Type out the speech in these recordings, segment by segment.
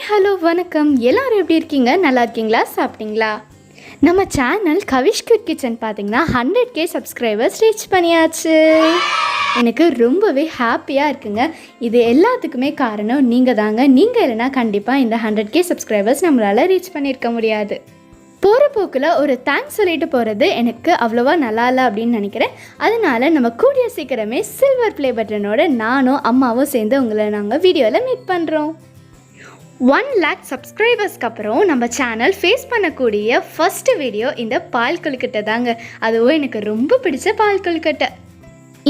Hello வணக்கம். எல்லாரும் எப்படி இருக்கீங்க? நல்லா இருக்கீங்களா? சாப்பிட்டீங்களா? நம்ம சேனல் கவிஷ் குட் கிச்சன் பார்த்தீங்கன்னா 100K சப்ஸ்கிரைபர்ஸ் ரீச் பண்ணியாச்சு. எனக்கு ரொம்பவே ஹாப்பியாக இருக்குங்க. இது எல்லாத்துக்குமே காரணம் நீங்கள் தாங்க. நீங்கள் இல்லைனா கண்டிப்பாக இந்த 100K சப்ஸ்கிரைபர்ஸ் நம்மளால் ரீச் பண்ணியிருக்க முடியாது. போகிற போக்கில் ஒரு தேங்க்ஸ் சொல்லிட்டு போகிறது எனக்கு அவ்வளோவா நல்லா இல்லை அப்படின்னு நினைக்கிறேன். அதனால் நம்ம கூடிய சீக்கிரமே சில்வர் ப்ளே பட்டனோட நானும் அம்மாவும் சேர்ந்து உங்களை நாங்கள் வீடியோவில் மீட் பண்ணுறோம். 1 lakh சப்ஸ்கிரைபர்ஸ்க்கு அப்புறம் நம்ம சேனல் ஃபேஸ் பண்ணக்கூடிய ஃபஸ்ட்டு வீடியோ இந்த பால் கொழுக்கட்டை தாங்க. அதுவும் எனக்கு ரொம்ப பிடிச்ச பால் கொழுக்கட்டை.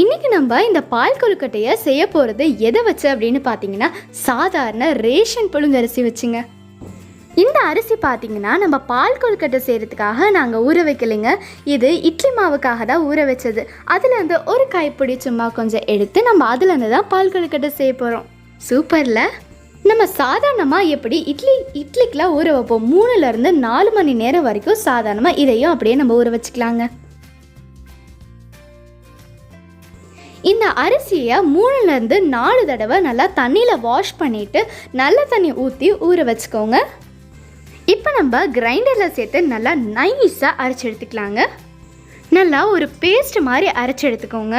இன்றைக்கி நம்ம இந்த பால் கொழுக்கட்டையை செய்ய போகிறது எதை வச்சு அப்படின்னு பார்த்தீங்கன்னா சாதாரண ரேஷன் புழுங்கரிசி வச்சுங்க. இந்த அரிசி பார்த்திங்கன்னா நம்ம பால் கொழுக்கட்டை செய்கிறதுக்காக நாங்கள் ஊற வைக்கலைங்க. இது இட்லி மாவுக்காக தான் ஊற வச்சது. அதுலேருந்து ஒரு கைப்பிடி சும்மா கொஞ்சம் எடுத்து நம்ம அதுலேருந்து தான் பால் கொழுக்கட்டை செய்ய போகிறோம். சூப்பரில் நம்ம சாதாரணமாக எப்படி இட்லிக்கெலாம் ஊற வைப்போம் 3லேருந்து 4 மணி நேரம் வரைக்கும் சாதாரணமாக இதையும் அப்படியே நம்ம ஊற வச்சுக்கலாங்க. இந்த அரிசியை 3லேருந்து 4 தடவை நல்லா தண்ணியில் வாஷ் பண்ணிவிட்டு நல்ல தண்ணி ஊற்றி ஊற வச்சுக்கோங்க. இப்போ நம்ம கிரைண்டரில் சேர்த்து நல்லா நைஸாக அரைச்சி எடுத்துக்கலாங்க. நல்லா ஒரு பேஸ்ட் மாதிரி அரைச்சி எடுத்துக்கோங்க.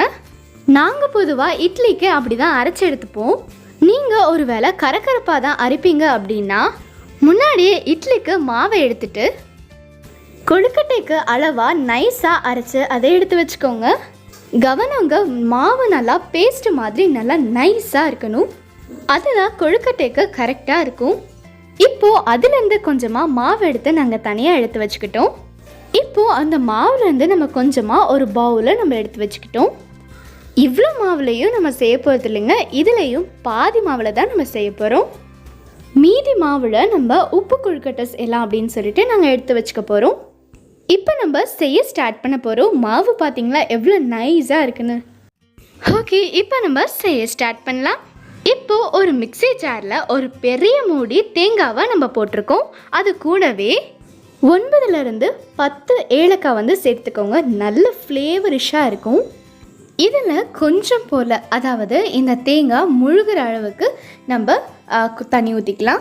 நாங்கள் பொதுவாக இட்லிக்கு அப்படி தான் அரைச்சி எடுத்துப்போம். நீங்கள் ஒரு வேளை கரகரப்பாக தான் அரைப்பீங்க அப்படின்னா முன்னாடியே இட்லிக்கு மாவை எடுத்துட்டு கொழுக்கட்டைக்கு அளவாக நைஸாக அரைச்சி அதை எடுத்து வச்சுக்கோங்க. கவனங்க, மாவு நல்லா பேஸ்ட் மாதிரி நல்லா நைஸாக இருக்கணும். அதுதான் கொழுக்கட்டைக்கு கரெக்டாக இருக்கும். இப்போது அதுலேருந்து கொஞ்சமாக மாவு எடுத்து நாங்கள் தனியாக எடுத்து வச்சுக்கிட்டோம். இப்போது அந்த மாவுலேருந்து நம்ம கொஞ்சமாக ஒரு பவுலில் நம்ம எடுத்து வச்சுக்கிட்டோம். இவ்வளோ மாவுலையும் நம்ம செய்ய போகிறது இல்லைங்க. இதுலேயும் பாதி மாவில் தான் நம்ம செய்ய போகிறோம். மீதி மாவில் நம்ம உப்பு கொழுக்கட்டை எல்லாம் அப்படின்னு சொல்லிட்டு நாங்கள் எடுத்து வச்சுக்க போகிறோம். இப்போ நம்ம செய்ய ஸ்டார்ட் பண்ண போகிறோம். மாவு பார்த்திங்களா எவ்வளோ நைஸாக இருக்குன்னு. ஓகே, இப்போ நம்ம செய்ய ஸ்டார்ட் பண்ணலாம். இப்போது ஒரு மிக்ஸி ஜாரில் ஒரு பெரிய மூடி தேங்காவை நம்ம போட்டிருக்கோம். அது கூடவே 9லேருந்து 10 ஏலக்காய் சேர்த்துக்கோங்க. நல்ல ஃப்ளேவரிஷாக இருக்கும். இதில் கொஞ்சம் போல், அதாவது இந்த தேங்காய் முழுகிற அளவுக்கு நம்ம தண்ணி ஊற்றிக்கலாம்.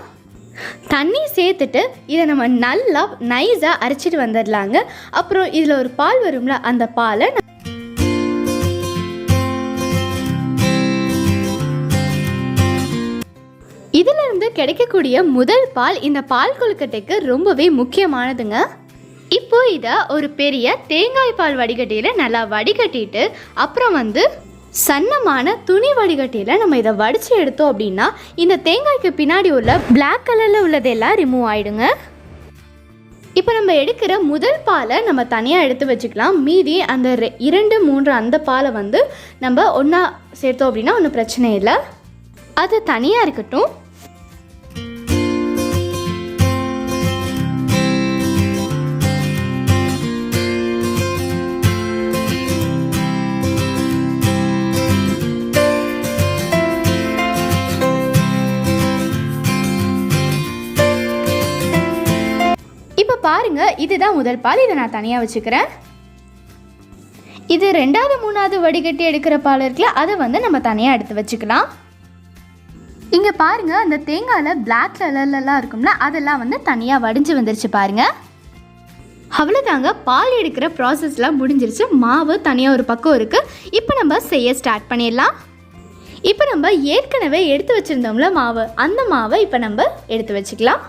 தண்ணி சேர்த்துட்டு இதை நம்ம நல்லா நைஸாக அரைச்சிட்டு வந்துடலாங்க. அப்புறம் இதில் ஒரு பால் வரும்ல, அந்த பாலை இதிலிருந்து கிடைக்கக்கூடிய முதல் பால் இந்த பால் கொழுக்கட்டைக்கு ரொம்பவே முக்கியமானதுங்க. இப்போ இதை ஒரு பெரிய தேங்காய் பால் வடிகட்டியில் நல்லா வடிகட்டிட்டு அப்புறம் சன்னமான துணி வடிகட்டியில் நம்ம இதை வடித்து எடுத்தோம் அப்படின்னா இந்த தேங்காய்க்கு பின்னாடி உள்ள பிளாக் கலரில் உள்ளதெல்லாம் ரிமூவ் ஆகிடுங்க. இப்போ நம்ம எடுக்கிற முதல் பாலை நம்ம தனியாக எடுத்து வச்சுக்கலாம். மீதி அந்த 2, 3 அந்த பாலை நம்ம ஒன்றா சேர்த்தோம் அப்படின்னா ஒன்றும் பிரச்சனை இல்லை. அது தனியாக இருக்கட்டும். பாருங்க, இதுதான் முதல் பால். இதை நான் தனியாக வச்சுக்கிறேன். இது 2வது 3வது வடிகட்டி எடுக்கிற பால் இருக்குல்ல, அதை நம்ம தனியாக எடுத்து வச்சுக்கலாம். இங்கே பாருங்க, அந்த தேங்காயில் பிளாக் கலர்லலாம் இருக்கும்ல, அதெல்லாம் தனியாக வடிஞ்சு வந்துருச்சு பாருங்க. அவ்வளோதாங்க, பால் எடுக்கிற ப்ராசஸ்லாம் முடிஞ்சிருச்சு. மாவு தனியாக ஒரு பக்கம் இருக்குது. இப்போ நம்ம செய்ய ஸ்டார்ட் பண்ணிடலாம். இப்போ நம்ம ஏற்கனவே எடுத்து வச்சுருந்தோம்ல மாவு, அந்த மாவை இப்போ நம்ம எடுத்து வச்சுக்கலாம்.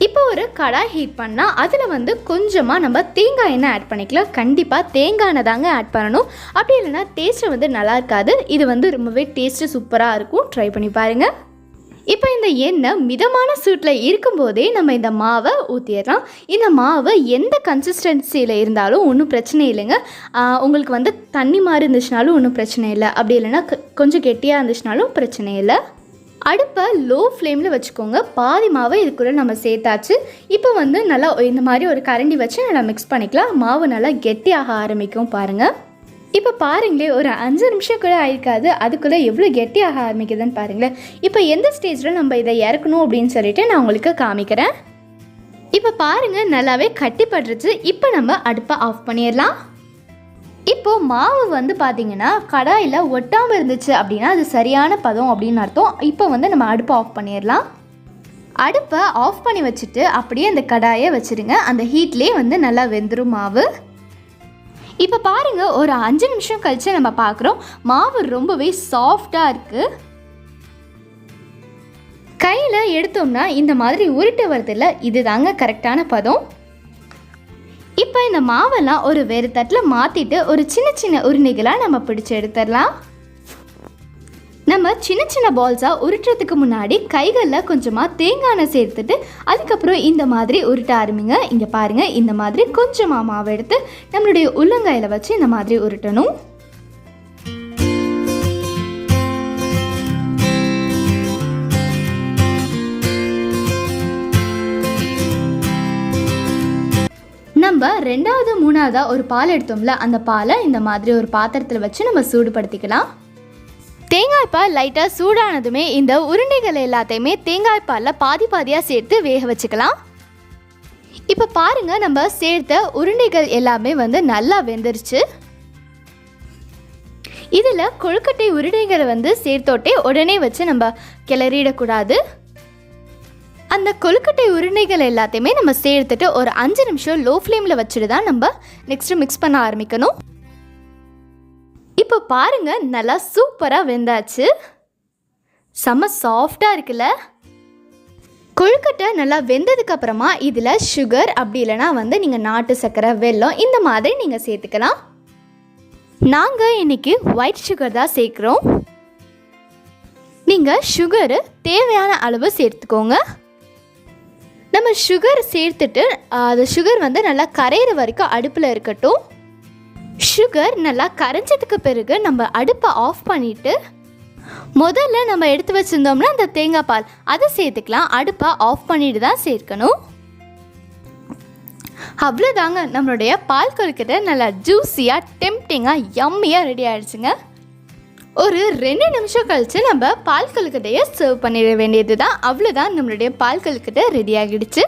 இப்போ ஒரு கடாய் ஹீட் பண்ணால் அதில் கொஞ்சமாக நம்ம தேங்காய் எண்ணெய் ஆட் பண்ணிக்கலாம். கண்டிப்பாக தேங்காய் எண்ணெய் தாங்க ஆட் பண்ணணும். அப்படி இல்லைன்னா டேஸ்ட்டு நல்லா இருக்காது. இது ரொம்பவே டேஸ்ட்டு சூப்பராக இருக்கும். ட்ரை பண்ணி பாருங்கள். இப்போ இந்த எண்ணெய் மிதமான சூட்டில் இருக்கும்போதே நம்ம இந்த மாவை ஊற்றிடலாம். இந்த மாவு எந்த கன்சிஸ்டன்சியில் இருந்தாலும் ஒன்றும் பிரச்சனை இல்லைங்க. உங்களுக்கு தண்ணி மாதிரி இருந்துச்சுனாலும் ஒன்றும் பிரச்சனை இல்லை. அப்படி இல்லைன்னா கொஞ்சம் கெட்டியாக இருந்துச்சுனாலும் பிரச்சனை இல்லை. அடுப்பை லோ ஃப்ளேமில் வச்சுக்கோங்க. பாதி மாவை இதுக்குள்ளே நம்ம சேர்த்தாச்சு. இப்போ நல்லா இந்த மாதிரி ஒரு கரண்டி வச்சு நல்லா மிக்ஸ் பண்ணிக்கலாம். மாவு நல்லா கெட்டியாக ஆரம்பிக்கும் பாருங்கள். இப்போ பாருங்களேன், ஒரு 5 நிமிஷம் கூட ஆயிருக்காது, அதுக்குள்ளே எவ்வளோ கெட்டியாக ஆரம்பிக்குதுன்னு பாருங்களேன். இப்போ எந்த ஸ்டேஜில் நம்ம இதை இறக்கணும் அப்படின்னு சொல்லிட்டு நான் உங்களுக்கு காமிக்கிறேன். இப்போ பாருங்கள், நல்லாவே கட்டி பட்டுருச்சு. இப்போ நம்ம அடுப்பை ஆஃப் பண்ணிடலாம். இப்போது மாவு பார்த்திங்கன்னா கடாயில் ஒட்டாமல் இருந்துச்சு அப்படின்னா அது சரியான பதம் அப்படின்னு அர்த்தம். இப்போ நம்ம அடுப்பை ஆஃப் பண்ணிடலாம். அடுப்பை ஆஃப் பண்ணி வச்சுட்டு அப்படியே அந்த கடாயை வச்சுருங்க. அந்த ஹீட்லேயே வந்து நல்லா வெந்துடும் மாவு. இப்போ பாருங்கள், ஒரு 5 நிமிஷம் கழித்து நம்ம பார்க்குறோம். மாவு ரொம்பவே சாஃப்டாக இருக்குது. கையில் எடுத்தோம்னா இந்த மாதிரி உருட்டு வருதில்ல, இது தாங்க கரெக்டான பதம். இப்போ இந்த மாவெல்லாம் ஒரு வேறு தட்டில் மாற்றிட்டு ஒரு சின்ன சின்ன உருண்டைகளாக நம்ம பிடிச்சி எடுத்துடலாம். நம்ம சின்ன சின்ன பால்ஸாக உருட்டுறதுக்கு முன்னாடி கைகளில் கொஞ்சமாக தேங்காய் எண்ணெய் சேர்த்துட்டு அதுக்கப்புறம் இந்த மாதிரி உருட்ட ஆரம்பிங்க. இங்கே பாருங்கள், இந்த மாதிரி கொஞ்சமாக மாவு எடுத்து நம்மளுடைய உள்ளங்கையில் வச்சு இந்த மாதிரி உருட்டணும். நம்ம 2வது 3வது ஒரு பால் எடுத்தோம்ல, அந்த பாலை இந்த மாதிரி ஒரு பாத்திரத்தில் வச்சு நம்ம சூடுபடுத்திக்கலாம். தேங்காய் பால் லைட்டாக சூடானதுமே இந்த உருண்டைகள் எல்லாத்தையுமே தேங்காய் பாலில் பாதி பாதியாக சேர்த்து வேக வச்சுக்கலாம். இப்போ பாருங்கள், நம்ம சேர்த்த உருண்டைகள் எல்லாமே வந்து நல்லா வெந்துருச்சு. இதில் கொழுக்கட்டை உருண்டைகளை வந்து சேர்த்தோட்டே உடனே வச்சு நம்ம கிளறிடக்கூடாது. அந்த கொழுக்கட்டை உருண்டைகள் எல்லாத்தையுமே நம்ம சேர்த்துட்டு ஒரு 5 நிமிஷம் லோ ஃப்ளேமில் வச்சுட்டு தான் நம்ம நெக்ஸ்ட்டு மிக்ஸ் பண்ண ஆரம்பிக்கணும். இப்போ பாருங்கள், நல்லா சூப்பராக வெந்தாச்சு. செம்ம சாஃப்டாக இருக்குல்ல. கொழுக்கட்டை நல்லா வெந்ததுக்கப்புறமா இதில் சுகர் அப்படி இல்லைனா வந்து நீங்கள் நாட்டு சர்க்கரை, வெல்லம் இந்த மாதிரி நீங்கள் சேர்த்துக்கலாம். நாங்கள் இன்றைக்கி ஒயிட் சுகர் தான் சேர்க்குறோம். நீங்கள் சுகரு தேவையான அளவு சேர்த்துக்கோங்க. நம்ம சுகர் சேர்த்துட்டு அது சுகர் வந்து நல்லா கரையிற வரைக்கும் அடுப்பில் இருக்கட்டும். சுகர் நல்லா கரைஞ்சதுக்கு பிறகு நம்ம அடுப்பை ஆஃப் பண்ணிவிட்டு முதல்ல நம்ம எடுத்து வச்சுருந்தோம்னா அந்த தேங்காய் பால் அதை சேர்த்துக்கலாம். அடுப்பை ஆஃப் பண்ணிட்டு தான் சேர்க்கணும். அவ்வளோதாங்க, நம்மளுடைய பால் கொழுக்கட்டை நல்லா ஜூஸியாக டெம்டிங்காக யம்மியாக ரெடி ஆகிடுச்சுங்க. ஒரு 2 நிமிஷம் கழித்து நம்ம பால் கொழுக்கட்டையை சர்வ் பண்ணிட வேண்டியது தான். அவ்வளோதான், நம்மளுடைய பால் கொழுக்கட்டை ரெடி ஆகிடுச்சு.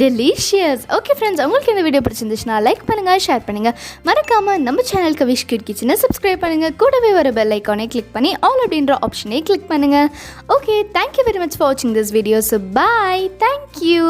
டெலிஷியஸ். ஓகே ஃப்ரெண்ட்ஸ், உங்களுக்கு இந்த வீடியோ பிடிச்சிருந்துச்சுன்னா லைக் பண்ணுங்கள், ஷேர் பண்ணுங்கள். மறக்காமல் நம்ம சேனலுக்கு விஷ் கிட்கிச்சனை சப்ஸ்கிரைப் பண்ணுங்கள். கூடவே ஒரு பெல் ஐக்கானை கிளிக் பண்ணி ஆல் அப்படின்ற ஆப்ஷனை கிளிக் பண்ணுங்கள். Okay, thank you very much for வாட்சிங் this video. So bye, thank you.